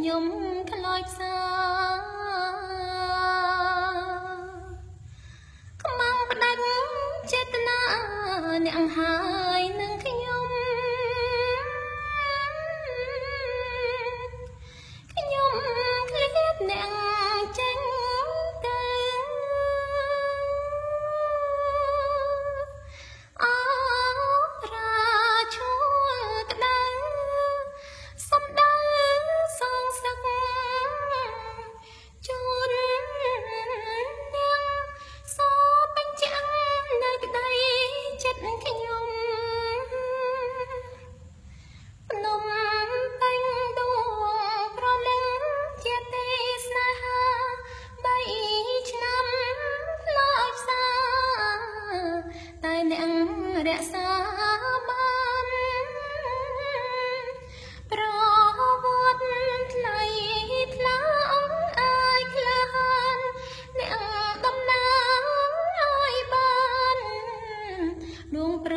ខ្ញុំខ្លោចផ្សាខ្មៅផ្ដាច់ចេតនាអ្នកហើយនឹងខ្ញុំឃ្លៀតអ្នកចេញទៅអរាឈួលក្តៅសំដៅសងសឹកជូននាងសបញ្ចាំងនៅក្តីចិត្តខ្ញុំភ្នំពេញដួងប្រលឹងជាទីស្នេហា3ឆ្នាំផ្លោចផ្សាតែអ្នករក្សាបានប្រវត្តិថ្លៃថ្លាអង្អាយក្លាហានអ្នកតំណាងឲ្យបានដួងប្រ